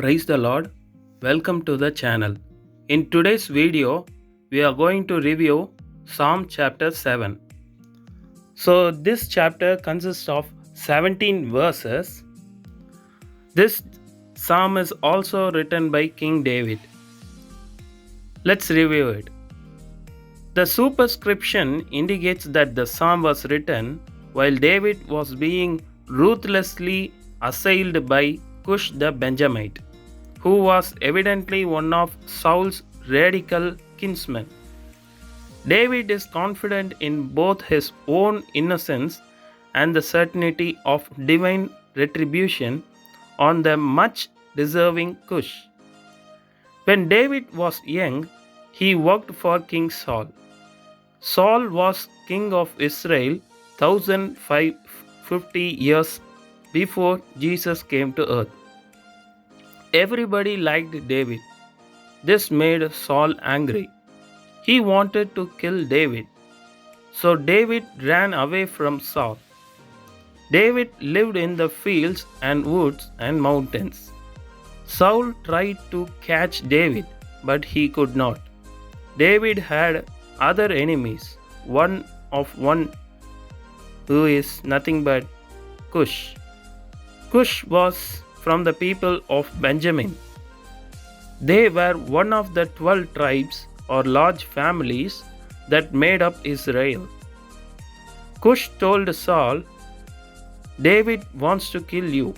Praise the Lord. Welcome to the channel. In today's video, we are going to review Psalm chapter 7. So, this chapter consists of 17 verses. This psalm is also written by King David. Let's review it. The superscription indicates that the psalm was written while David was being ruthlessly assailed by Cush the Benjamite, who was evidently one of Saul's radical kinsmen. David is confident in both his own innocence and the certainty of divine retribution on the much deserving Cush. When David was young, he worked for King Saul. Saul was king of Israel 1550 years before Jesus came to earth. Everybody liked David. This made Saul angry. He wanted to kill David. So David ran away from Saul. David lived in the fields and woods and mountains. Saul tried to catch David, but he could not. David had other enemies, one who is nothing but Cush. Cush was from the people of Benjamin. They were one of the 12 tribes or large families that made up Israel. Cush told Saul, "David wants to kill you."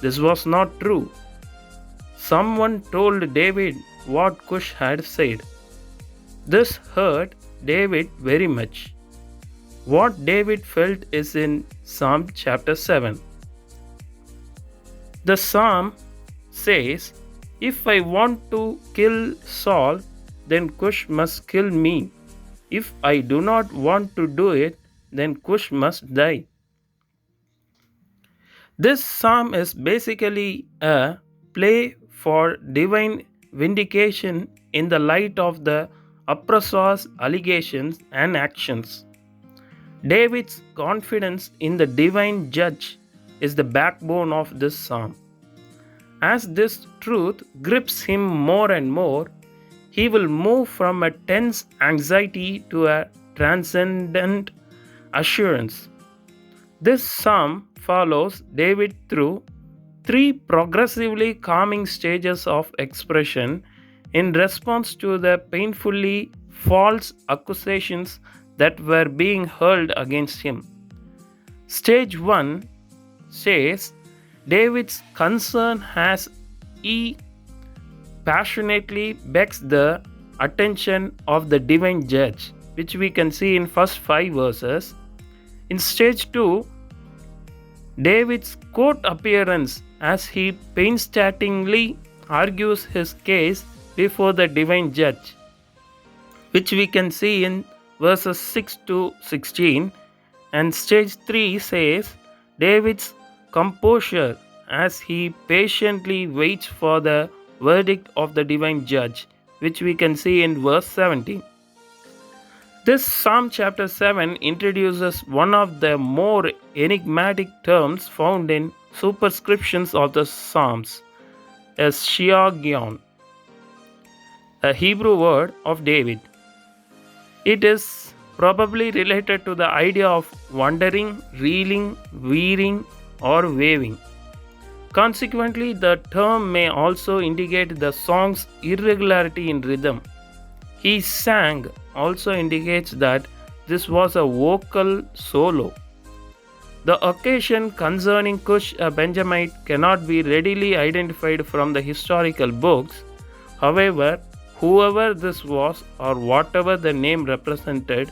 This was not true. Someone told David what Cush had said. This hurt David very much. What David felt is in Psalm chapter 7. The psalm says, "If I want to kill Saul, then Cush must kill me. If I do not want to do it, then Cush must die." This psalm is basically a play for divine vindication in the light of the oppressor's allegations and actions. David's confidence in the divine judge is the backbone of this psalm. As this truth grips him more and more, he will move from a tense anxiety to a transcendent assurance. This psalm follows David through three progressively calming stages of expression in response to the painfully false accusations that were being hurled against him. Stage 1 says David's concern as he passionately begs the attention of the divine judge, which we can see in first 5 verses. In stage 2, David's court appearance as he painstakingly argues his case before the divine judge, which we can see in verses 6 to 16. And stage 3 says David's composure as he patiently waits for the verdict of the divine judge, which we can see in verse 17. This Psalm chapter 7 introduces one of the more enigmatic terms found in superscriptions of the Psalms, as Shiagion, a Hebrew word of David. It is probably related to the idea of wandering, reeling, veering, or waving. Consequently, the term may also indicate the song's irregularity in rhythm. "He sang" also indicates that this was a vocal solo. The occasion concerning Cush a Benjamite cannot be readily identified from the historical books. However, whoever this was or whatever the name represented,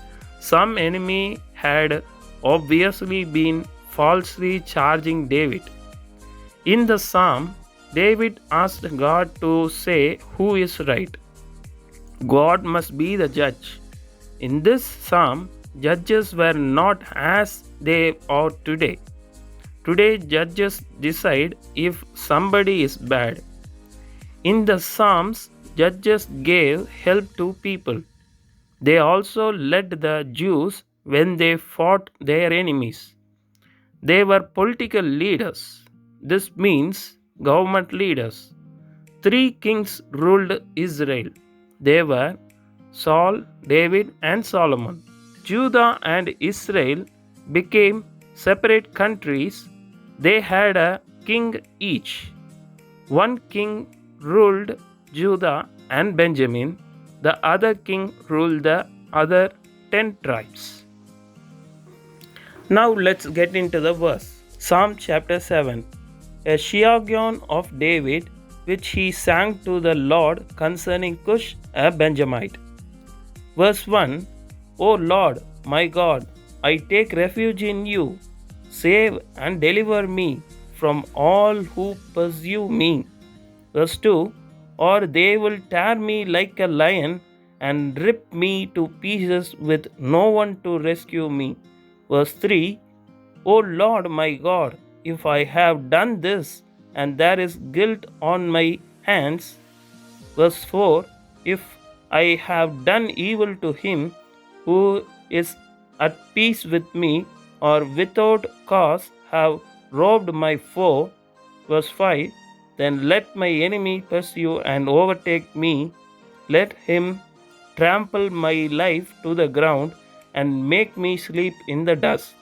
some enemy had obviously been falsely charging David. In the psalm, David asked God to say who is right. God must be the judge. In this psalm, judges were not as they are today. Today, judges decide if somebody is bad. In the Psalms, judges gave help to people. They also led the Jews when they fought their enemies. They were political leaders. This means government leaders. Three kings ruled Israel. They were Saul, David, and Solomon. Judah and Israel became separate countries. They had a king each. One king ruled Judah and Benjamin, the other king ruled the other 10 tribes. Now let's get into the verse. Psalm chapter 7. A Shiagion of David, which he sang to the Lord concerning Cush, a Benjamite. Verse 1. O Lord, my God, I take refuge in you. Save and deliver me from all who pursue me. Verse 2. Or they will tear me like a lion and rip me to pieces with no one to rescue me. Verse 3. O Lord my God, if I have done this and there is guilt on my hands. Verse 4. If I have done evil to him who is at peace with me, or without cause have robbed my foe. Verse 5. Then let my enemy pursue and overtake me. Let him trample my life to the ground and make me sleep in the dust.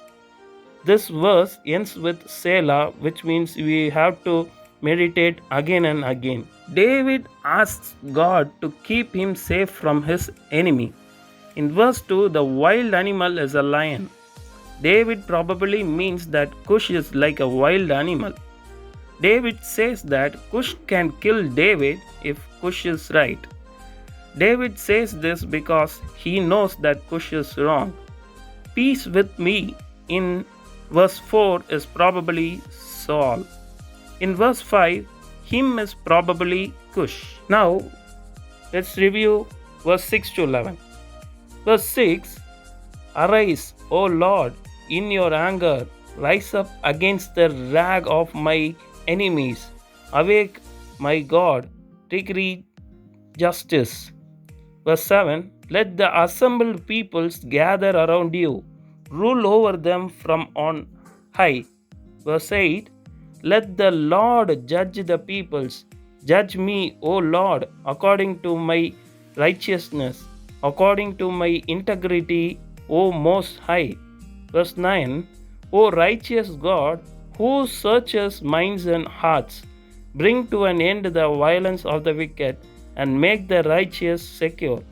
This verse ends with Selah, which means we have to meditate again and again. David asks God to keep him safe from his enemy. In verse 2, the wild animal is a lion. David probably means that Cush is like a wild animal. David says that Cush can kill David if Cush is right. David says this because he knows that Cush is wrong. Peace with me in verse 4 is probably Saul. In verse 5, him is probably Cush. Now, let's review verse 6 to 11. Verse 6. Arise, O Lord, in your anger, rise up against the wrath of my enemies. Awake, my God, decree justice. Verse 7. Let the assembled peoples gather around you. Rule over them from on high. Verse 8. Let the Lord judge the peoples. Judge me, O Lord, according to my righteousness, according to my integrity, O Most High. Verse 9. O righteous God, who searches minds and hearts, bring to an end the violence of the wicked and make the righteous secure.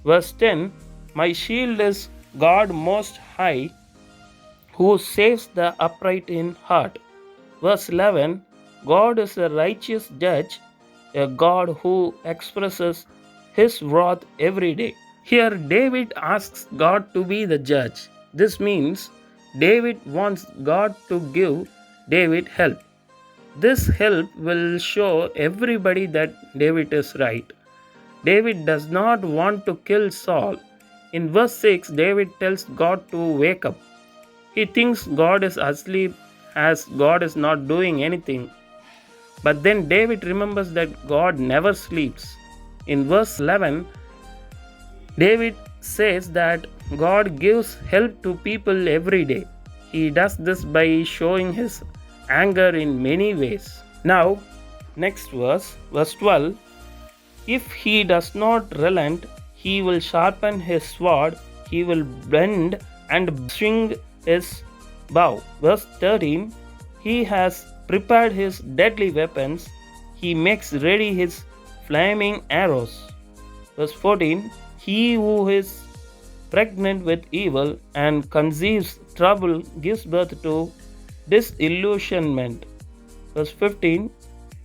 Verse 10. My shield is God Most High, who saves the upright in heart. Verse 11. God is a righteous judge, a God who expresses his wrath every day. Here David asks God to be the judge. This means David wants God to give David help. This help will show everybody that David is right. David does not want to kill Saul. In verse 6, David tells God to wake up. He thinks God is asleep as God is not doing anything. But then David remembers that God never sleeps. In verse 11, David says that God gives help to people every day. He does this by showing his anger in many ways. Now, next verse 12. If he does not relent, he will sharpen his sword, he will bend and swing his bow. Verse 13. He has prepared his deadly weapons, he makes ready his flaming arrows. Verse 14. He who is pregnant with evil and conceives trouble gives birth to disillusionment. Verse 15.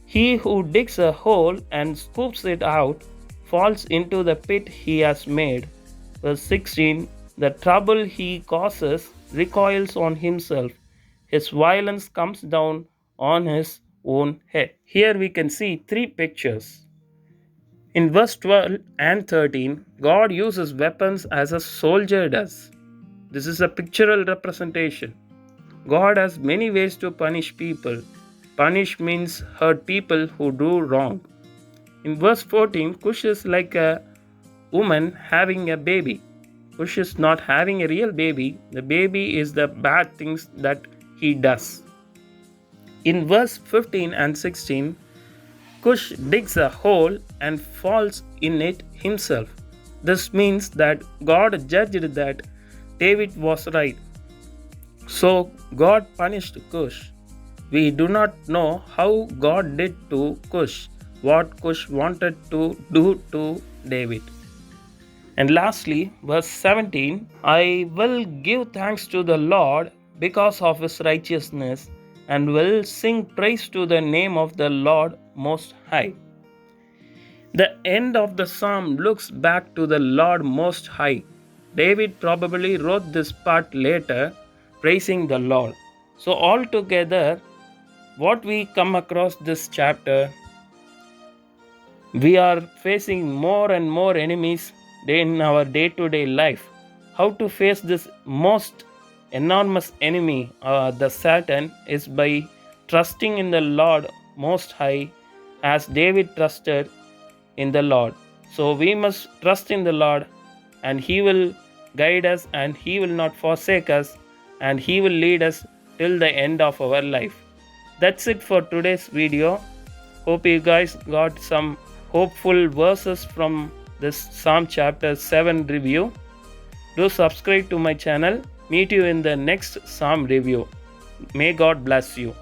He who digs a hole and scoops it out falls into the pit he has made. Verse 16. The trouble he causes recoils on himself. His violence comes down on his own head. Here we can see three pictures. In verse 12 and 13, God uses weapons as a soldier does. This is a pictorial representation. God has many ways to punish people. Punish means hurt people who do wrong. In verse 14, Cush is like a woman having a baby. Cush is not having a real baby. The baby is the bad things that he does. In verse 15 and 16, Cush digs a hole and falls in it himself. This means that God judged that David was right. So God punished Cush. We do not know how God did to Cush, what Cush wanted to do to David. And lastly, verse 17, I will give thanks to the Lord because of his righteousness, and will sing praise to the name of the Lord Most High. The end of the psalm looks back to the Lord Most High. David probably wrote this part later, praising the Lord. So, altogether, what we come across this chapter, we are facing more and more enemies in our day to day life. How to face this most enormous enemy, the Satan, is by trusting in the Lord Most High as David trusted in the Lord. So we must trust in the Lord, and He will guide us, and He will not forsake us, and He will lead us till the end of our life. That's it for today's video. Hope you guys got some hopeful verses from this Psalm chapter 7 review. Do subscribe to my channel. Meet you in the next Psalm review. May God bless you.